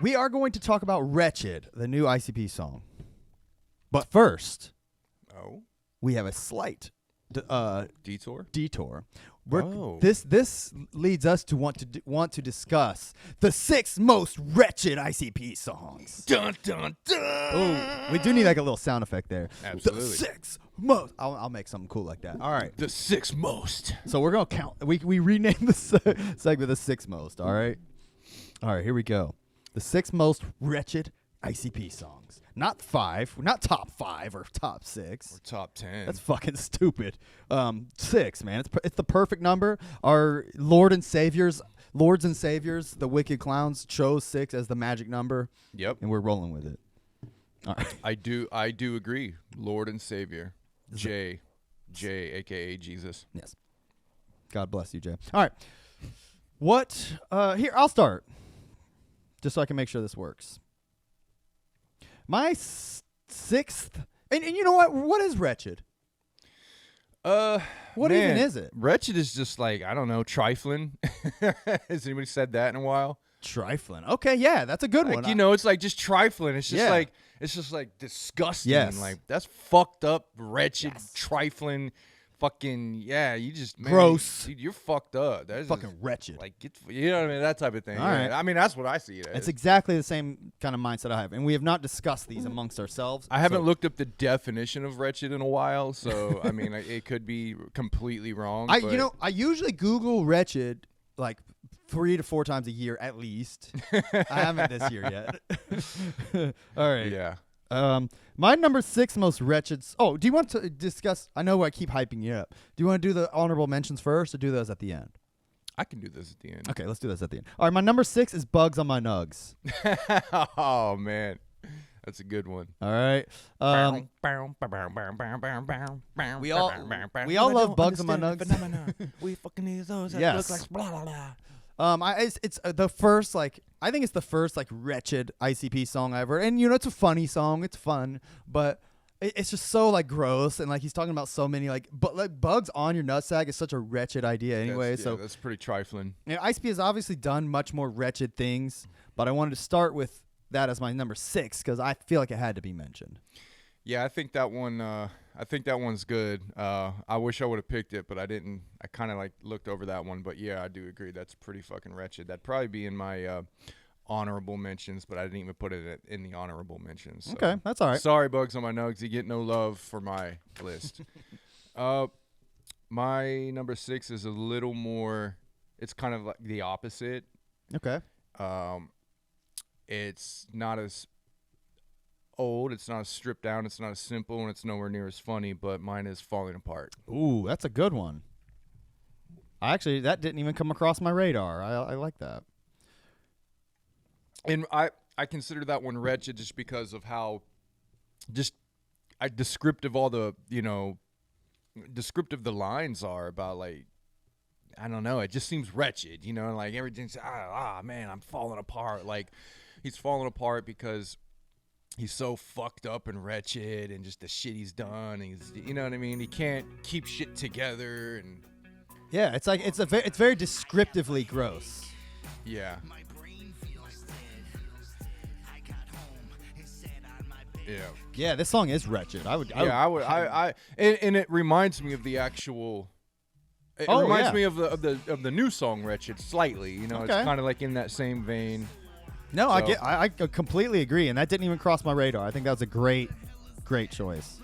We are going to talk about Wretched, the new ICP song. But first, we have a slight detour. This leads us to want to discuss the 6 most wretched ICP songs. Dun dun dun. Oh, we do need like a little sound effect there. Absolutely. The 6 most. I'll make something cool like that. All right. The 6 most. So we're gonna count. We renamed the segment the 6 most. All right. All right. Here we go. The 6 most wretched ICP songs. Not 5. Not top 5 or top 6. Or top 10. That's fucking stupid. 6, man. It's the perfect number. Our Lords and Saviors, the Wicked Clowns, chose 6 as the magic number. Yep. And we're rolling with it. All right. I do agree. Lord and Savior. J, a.k.a. Jesus. Yes. God bless you, Jay. All right. What? Here, I'll start. Just so I can make sure this works. My 6th, and you know what? What is Wretched? What even is it? Wretched is just like, I don't know, trifling. Has anybody said that in a while? Trifling. Okay, yeah, that's a good one. You know, it's like just trifling. It's just like disgusting. Yes. Like that's fucked up, wretched, trifling. Fucking you just gross. Dude, you're fucked up. That's fucking just, wretched. Like you know what I mean? That type of thing. All right. I mean, that's what I see it as. It's exactly the same kind of mindset I have, and we have not discussed these amongst ourselves. I haven't looked up the definition of wretched in a while, so I mean, it could be completely wrong. I usually Google wretched like 3 to 4 times a year at least. I haven't this year yet. All right. Yeah. My number 6 most wretched. Oh, do you want to discuss? I know I keep hyping you up. Do you want to do the honorable mentions first, or do those at the end? I can do this at the end. Okay, let's do this at the end. All right, my number 6 is Bugs on My Nugs. Oh man, that's a good one. All right. We all love Bugs on My Nugs. We fucking need those. That Yes. look like blah blah blah. It's the first I think it's the first wretched ICP song ever, and it's a funny song, it's fun, but it's just so gross, and he's talking about so many but bugs on your nutsack is such a wretched idea anyway. That's pretty trifling. ICP has obviously done much more wretched things, but I wanted to start with that as my number 6 because I feel like it had to be mentioned. Yeah, I think that one. I think that one's good. I wish I would have picked it, but I didn't. I kind of looked over that one, but yeah, I do agree. That's pretty fucking wretched. That'd probably be in my honorable mentions, but I didn't even put it in the honorable mentions. So. Okay, that's all right. Sorry, Bugs on My Nugs. You get no love for my list. My number 6 is a little more. It's kind of like the opposite. Okay. It's not as old, it's not as stripped down, it's not as simple, and it's nowhere near as funny, but mine is Falling Apart. Ooh, that's a good one. That didn't even come across my radar. I like that. And I consider that one wretched just because of how descriptive all the, descriptive the lines are about I don't know, it just seems wretched, everything's, man, I'm falling apart. He's falling apart because he's so fucked up and wretched and just the shit he's done. He's, you know what I mean? He can't keep shit together. And yeah, it's very descriptively gross. Yeah. Yeah. Yeah, this song is wretched. And it reminds me of the actual. It reminds me of the new song Wretched slightly. It's kind of in that same vein. No, so. I completely agree, and that didn't even cross my radar. I think that was a great choice.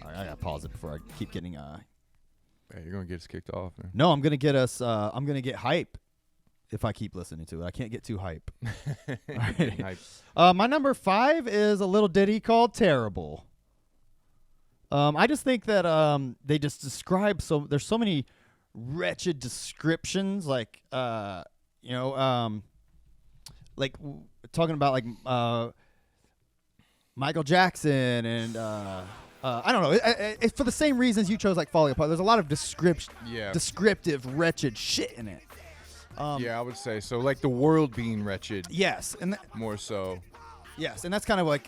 All right, I gotta pause it before I keep getting. Hey, you're gonna get us kicked off, man. No, I'm gonna get us. I'm gonna get hype if I keep listening to it. I can't get too hype. Hype. My number 5 is a little ditty called "Terrible." I just think that they just describe there's so many wretched descriptions, talking about Michael Jackson and I don't know. It's for the same reasons you chose Falling Apart. There's a lot of descriptive wretched shit in it. I would say so. The world being wretched. Yes, and more so. Yes, and that's kind of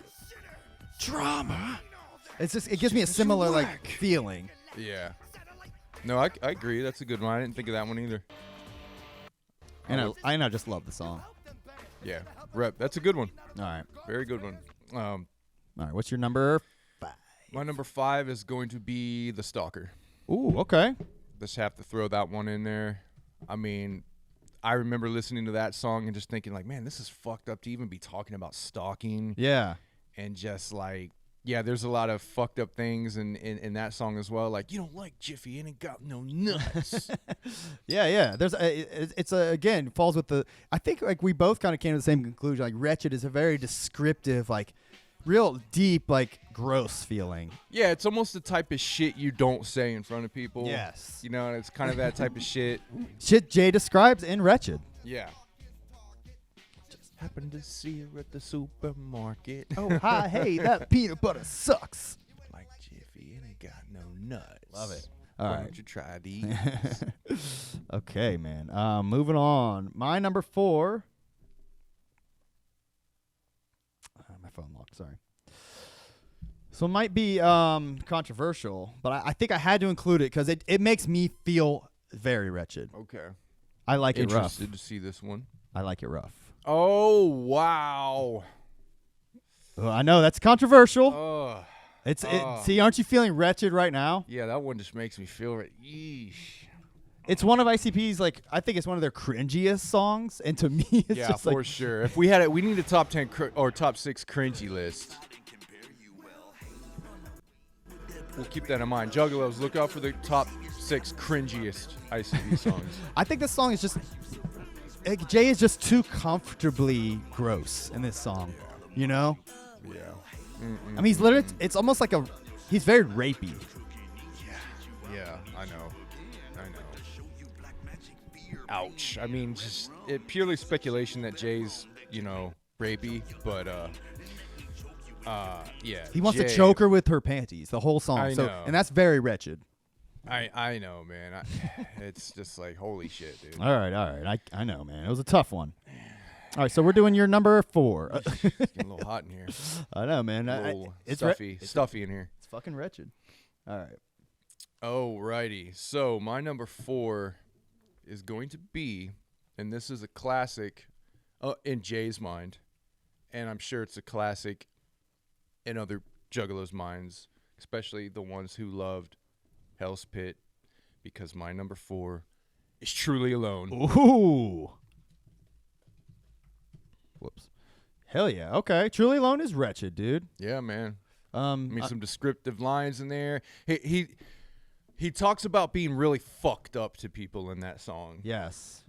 drama. It's just it gives me a similar feeling. Yeah. No, I agree. That's a good one. I didn't think of that one either. And I just love the song. Yeah, rep. That's a good one. All right. Very good one. All right. What's your number 5? My number 5 is going to be The Stalker. Ooh, okay. Just have to throw that one in there. I mean, I remember listening to that song and just thinking like, man, this is fucked up to even be talking about stalking. Yeah. And just like, yeah, there's a lot of fucked up things in that song as well. Like, you don't like Jiffy and it got no nuts. Yeah. There's again falls with the. I think like we both kind of came to the same conclusion. Like Wretched is a very descriptive, like real deep, like gross feeling. Yeah, it's almost the type of shit you don't say in front of people. Yes. You know, and it's kind of that type of shit. Shit Jay describes in Wretched. Yeah. Just happened to see her at the supermarket. Oh, hi, hey, that peanut butter sucks. Like Jiffy and it got no nuts. Love it. Why All right. don't you try these? Okay, man. Moving on. My number 4. My phone locked. Sorry. So it might be controversial, but I think I had to include it because it makes me feel very wretched. Okay. I like it rough. Interested to see this one. I like it rough. Oh, wow. I know that's controversial. Oh. See, aren't you feeling wretched right now? Yeah, that one just makes me feel yeesh. It's one of ICP's, like, I think it's one of their cringiest songs, and to me, it's Yeah, just for like, sure. If we had it, we need a top 10 or top 6 cringy list. We'll keep that in mind. Juggalos, look out for the top 6 cringiest ICP songs. I think this song is just, like, Jay is just too comfortably gross in this song, you know? Yeah. I mean, he's literally, it's almost like he's very rapey. Yeah, I know. Ouch. I mean, just purely speculation that Jay's, rapey, but yeah. He wants Jay, to choke her with her panties the whole song. I know. And that's very wretched. I know, man. It's just like, holy shit, dude. All right. I know, man. It was a tough one. All right, so we're doing your number 4. It's getting a little hot in here. I know, man. A little It's stuffy in here. It's fucking wretched. All right. Alrighty. So my number 4 is going to be, and this is a classic in Jay's mind, and I'm sure it's a classic in other juggalos' minds, especially the ones who loved Hell's Pit, because my number 4 is Truly Alone. Ooh. Whoops. Hell yeah. Okay. Truly Alone is wretched, dude. Yeah, man. I mean, some descriptive lines in there. He talks about being really fucked up to people in that song. Yes.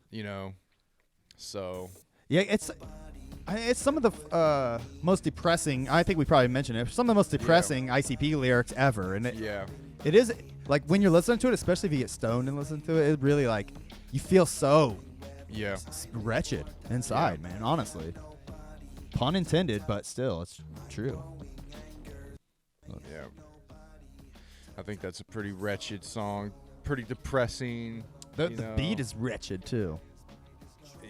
So. Yeah, it's some of the most depressing. I think we probably mentioned it. Some of the most depressing ICP lyrics ever, and it is like when you're listening to it, especially if you get stoned and listen to it. It really like you feel so wretched inside, man. Honestly, pun intended, but still, it's true. Yeah. I think that's a pretty wretched song. Pretty depressing. The beat is wretched too.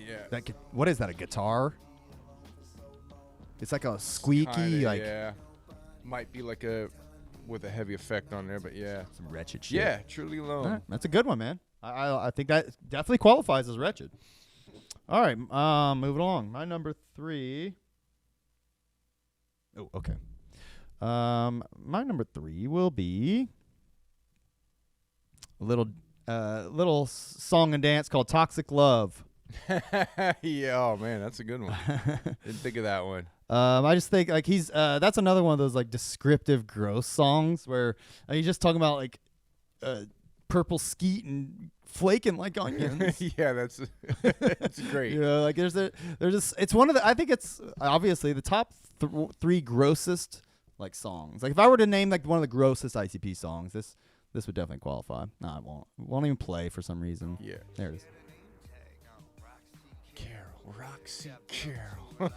Yeah. What is that? A guitar? It's like a squeaky, yeah. Might be like with a heavy effect on there, but yeah. Some wretched shit. Yeah, Truly Alone. All right, that's a good one, man. I think that definitely qualifies as wretched. All right, moving along. My number 3. Oh, okay. My number 3 will be a little song and dance called "Toxic Love." Yeah, oh man, that's a good one. Didn't think of that one. I just think like he's that's another one of those like descriptive gross songs where he's just talking about like purple skeet and flaking like onions. Yeah, that's great. Like there's it's one of the, I think it's obviously the top 3 grossest like songs. Like if I were to name like one of the grossest ICP songs, this would definitely qualify. No, it won't. It won't even play for some reason. Yeah. There it is. Roxy Carol.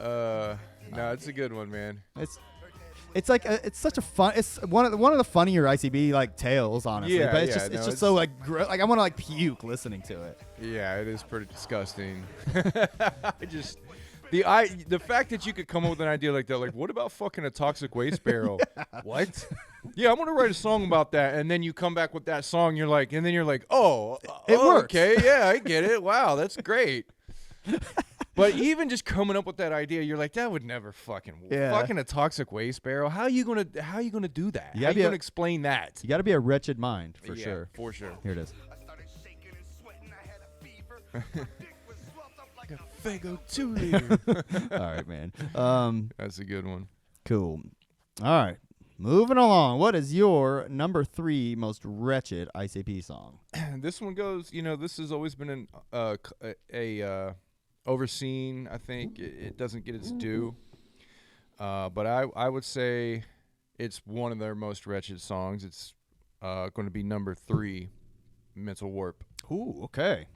No, it's a good one, man. It's like it's such a fun. It's one of the funnier ICB like tales, honestly. Yeah, but it's just so like like I want to like puke listening to it. Yeah, it is pretty disgusting. The fact that you could come up with an idea like that, like what about fucking a toxic waste barrel? What? Yeah, I'm gonna write a song about that, and then you come back with that song. You're like, oh, It works. Okay, yeah, I get it. Wow, that's great. But even just coming up with that idea, you're like, that would never fucking a toxic waste barrel. How you gonna do that? How you gonna explain that? You got to be a wretched mind for Yeah, sure. For sure. Here it is. Like a Fago 2-liter. All right, man. That's a good one. Cool. All right. Moving along. What is your number 3 most wretched ICP song? This one goes, this has always been a overseen. I think it doesn't get its due. But I would say it's one of their most wretched songs. It's going to be number 3, Mental Warp. Ooh, okay.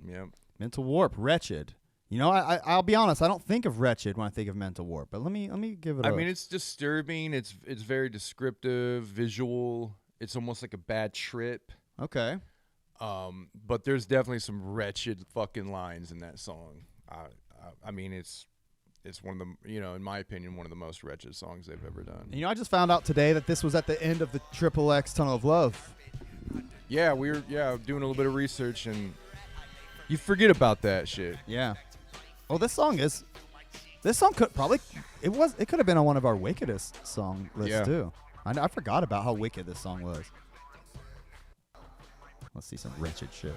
Yep. Mental Warp, Wretched. I'll be honest. I don't think of Wretched when I think of Mental Warp, but let me give it. I mean, it's disturbing. It's very descriptive, visual. It's almost like a bad trip. Okay. But there's definitely some wretched fucking lines in that song. I mean, it's one of the, in my opinion, one of the most wretched songs they've ever done. I just found out today that this was at the end of the XXX Tunnel of Love. Yeah, we were doing a little bit of research, and you forget about that shit. Yeah. Oh, this song could probably it could have been on one of our wickedest song lists too. I forgot about how wicked this song was. Let's see some wretched shit.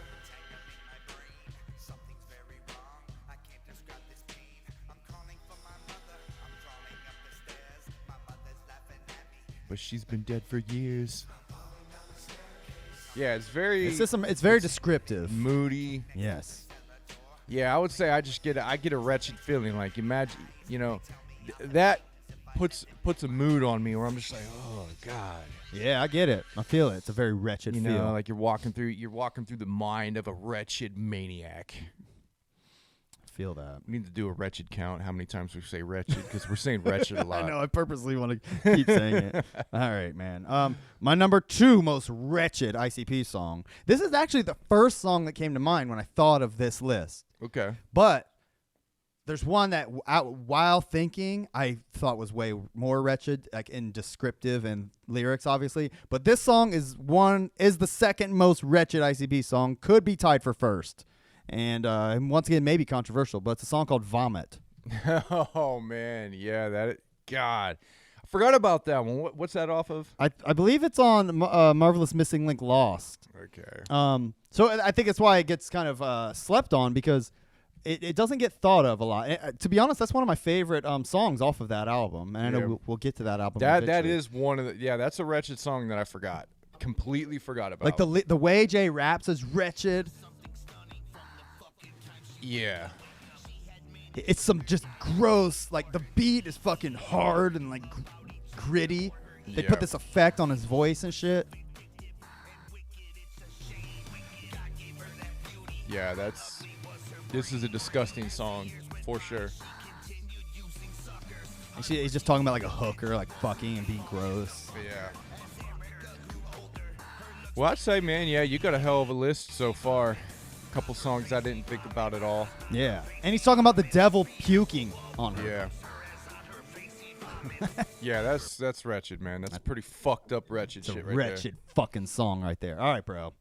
But she's been dead for years. Yeah, it's very descriptive. Moody. Yes. Yeah, I would say I get a wretched feeling. Like, imagine, that puts a mood on me where I'm just like, oh God. Yeah, I get it. I feel it. It's a very wretched feel. Like you're walking through the mind of a wretched maniac. I feel that. We need to do a wretched count. How many times we say wretched? Because we're saying wretched a lot. I know. I purposely want to keep saying it. All right, man. My number 2 most wretched ICP song. This is actually the first song that came to mind when I thought of this list. Okay. But there's one that, while thinking, I thought was way more wretched, like in descriptive and lyrics, obviously. But this song is the second most wretched ICP song. Could be tied for first. And once again, maybe controversial, but it's a song called Vomit. Oh, man. Yeah, God. I forgot about that one. What's that off of? I believe it's on Marvelous Missing Link Lost. Okay. So I think it's why it gets kind of slept on, because it doesn't get thought of a lot. To be honest, that's one of my favorite songs off of that album. And I know we'll get to that album. That is one of the, that's a wretched song that I forgot. Completely forgot about. Like the way Jay raps is wretched. Yeah. It's some just gross, like the beat is fucking hard and like gritty. They put this effect on his voice and shit. Yeah, this is a disgusting song for sure. And he's just talking about like a hooker, like fucking and being gross. Yeah. Well, I'd say, man, you got a hell of a list so far. Couple songs I didn't think about at all. Yeah. And he's talking about the devil puking on her. Yeah. Yeah, that's wretched, man. That's pretty fucked up wretched shit right there. Wretched fucking song right there. All right, bro.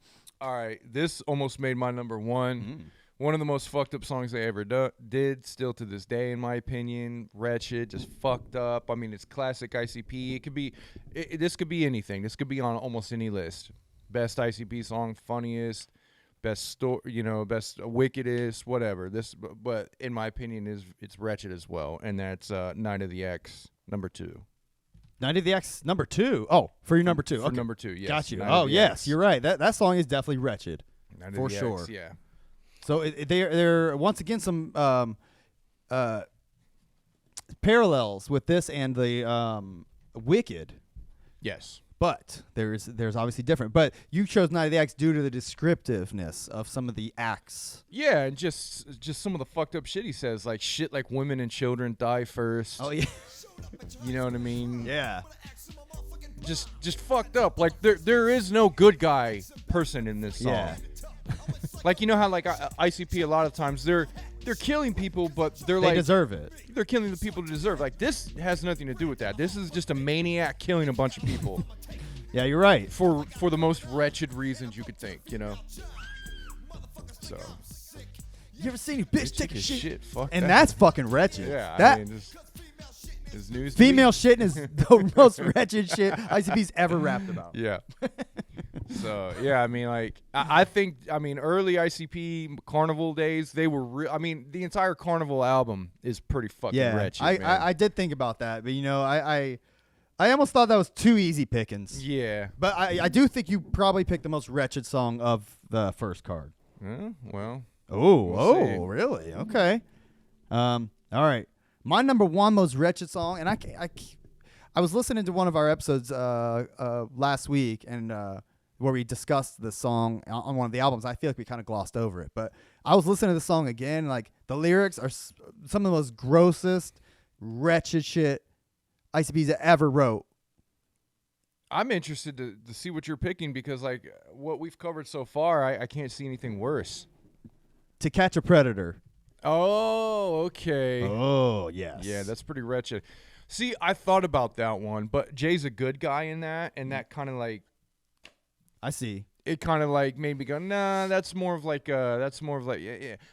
All right. This almost made my number 1. One of the most fucked up songs they ever did, still to this day, in my opinion. Wretched, just fucked up. I mean, it's classic ICP. It could be, this could be anything. This could be on almost any list. Best ICP song, funniest, best story, best wickedest, whatever. But in my opinion, it's wretched as well, and that's Night of the X, number 2. Night of the X, number 2. Oh, for your number 2. For number 2, yes. Got you. Night yes, X. you're right. That song is definitely wretched, Night for of the sure. X, yeah. So they're once again some parallels with this and the Wicked. Yes. But there's obviously different. But you chose Night of the X due to the descriptiveness of some of the acts. Yeah, and just some of the fucked up shit he says, like shit like women and children die first. Oh yeah. You know what I mean? Yeah. Just fucked up. Like there is no good guy person in this song. Yeah. Like, you know how like ICP a lot of times they're killing people, but they're They like deserve it. they're killing the people to deserve. Like this has nothing to do with that. This is just a maniac killing a bunch of people Yeah, you're right. for the most wretched reasons you could think. You know. So. You ever seen a bitch take a his shit? Fuck And that. that's fucking wretched. Yeah, that I mean, is news to me. female shitting is the most wretched shit ICP's ever rapped about. Yeah. So yeah, I mean, like I think, I mean, early ICP Carnival days, they were. I mean, the entire Carnival album is pretty fucking wretched. I did think about that, but you know, I almost thought that was too easy pickings. Yeah. But I do think you probably picked the most wretched song of the first card. Well. Oh, see. really? Okay. All right. My number one most wretched song, and I was listening to one of our episodes last week, and where we discussed the song on one of the albums. I feel like we kind of glossed over it, but I was listening to the song again. Like the lyrics are some of the most grossest, wretched shit ICP's ever wrote. I'm interested to see what you're picking because, like, what we've covered so far, I can't see anything worse. To Catch a Predator. Oh, okay. Oh, yes. Yeah, that's pretty wretched. See, I thought about that one, but Jay's a good guy in that, and that kind of like, I see. It kind of like made me go, nah, that's more of like, yeah.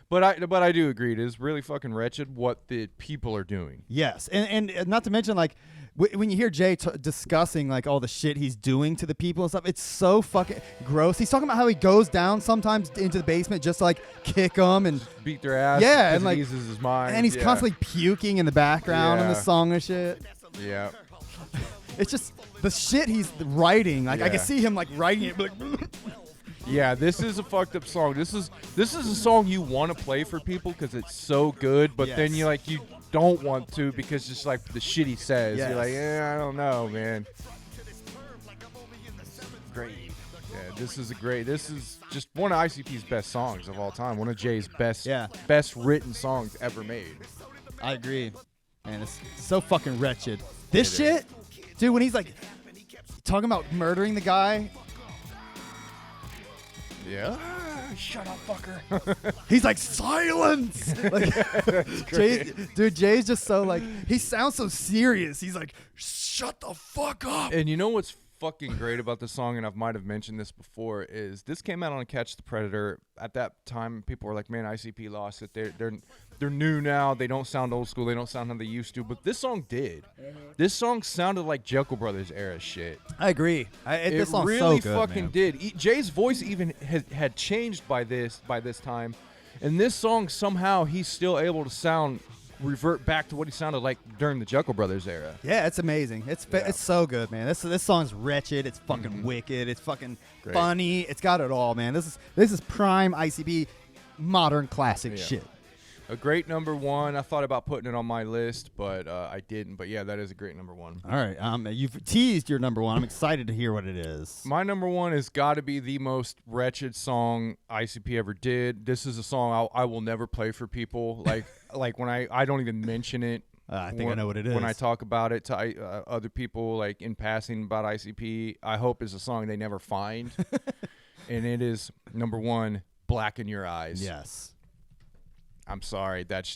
But I do agree, it is really fucking wretched what the people are doing. Yes, and not to mention like when you hear Jay discussing like all the shit he's doing to the people and stuff, it's so fucking gross. He's talking about how he goes down sometimes into the basement just to like kick them and beat their ass. Yeah, 'cause and it like eases his mind. and he's constantly puking in the background in the Yeah. song and shit. Yeah. It's just the shit he's writing. Like I can Yeah. see him like writing it, like. Yeah, this is a fucked up song. This is a song you want to play for people because it's so good, but then you don't want to because just like the shit he says. Yes. You're like, I don't know, man. Great. Yeah, this is just one of ICP's best songs of all time. One of Jay's best written songs ever made. I agree. Man, it's so fucking wretched. This shit, dude, when he's like talking about murdering the guy. Yeah. Shut up, fucker. He's like, silence. Like, Jay's just so like, he sounds so serious. He's like, shut the fuck up. And you know what's fucking great about this song, and I might have mentioned this before, is this came out on Catch the Predator. At that time, people were like, man, ICP lost it. They're new now. They don't sound old school. They don't sound how they used to. But this song did. This song sounded like Jekyll Brothers era shit. I agree. This song's really so good, fucking man. did. Jay's voice even had changed by this time. And this song, somehow, he's still able to revert back to what he sounded like during the Jekyll Brothers era. Yeah, it's amazing. It's so good, man. This song's wretched. It's fucking wicked. It's fucking funny. It's got it all, man. This is prime ICP modern classic shit. A great number one. I thought about putting it on my list, but I didn't. But yeah, that is a great number one. All right, you've teased your number one. I'm excited to hear what it is. My number one has got to be the most wretched song ICP ever did. This is a song I will never play for people. Like when I don't even mention it. I think I know what it is. When I talk about it to other people, like in passing about ICP, I hope it's a song they never find. And it is number one, Black in Your Eyes. Yes. I'm sorry. That's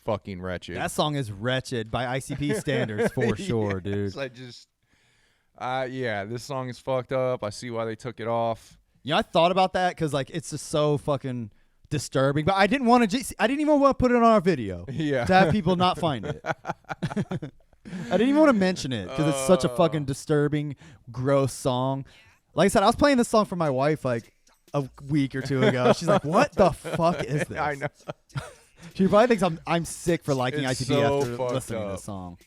fucking wretched. That song is wretched by ICP standards for sure, dude. This song is fucked up. I see why they took it off. I thought about that because like it's just so fucking disturbing, but I didn't want to. I didn't even want to put it on our video. Yeah. To have people not find it. I didn't even want to mention it because it's such a fucking disturbing, gross song. Like I said, I was playing this song for my wife like a week or two ago. She's like, "What the fuck is this?" I know. She probably thinks I'm sick for liking It's ICP so after fucked listening to up. this song.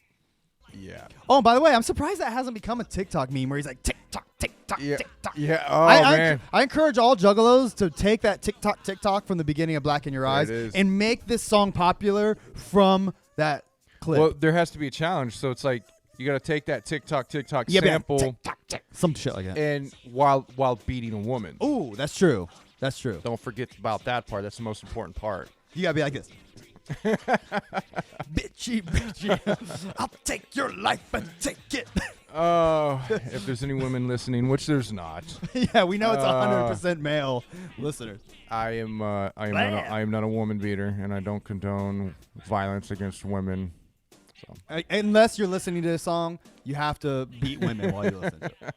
Yeah. Oh, by the way, I'm surprised that hasn't become a TikTok meme where he's like TikTok, TikTok, Yeah. TikTok. Yeah. Oh, man. I encourage all juggalos to take that TikTok from the beginning of Black in Your Eyes it is. and make this song popular from that clip. Well, there has to be a challenge. So it's like you got to take that TikTok Yeah, sample TikTok, some shit like that. and while beating a woman. Ooh, that's true. That's true. Don't forget about that part. That's the most important part. You gotta be like this. Bitchy, bitchy. I'll take your life and take it. If there's any women listening, which there's not, Yeah, we know it's 100% male listeners. I am not a woman beater, and I don't condone violence against women. So. Unless you're listening to a song, you have to beat women while you listen to it.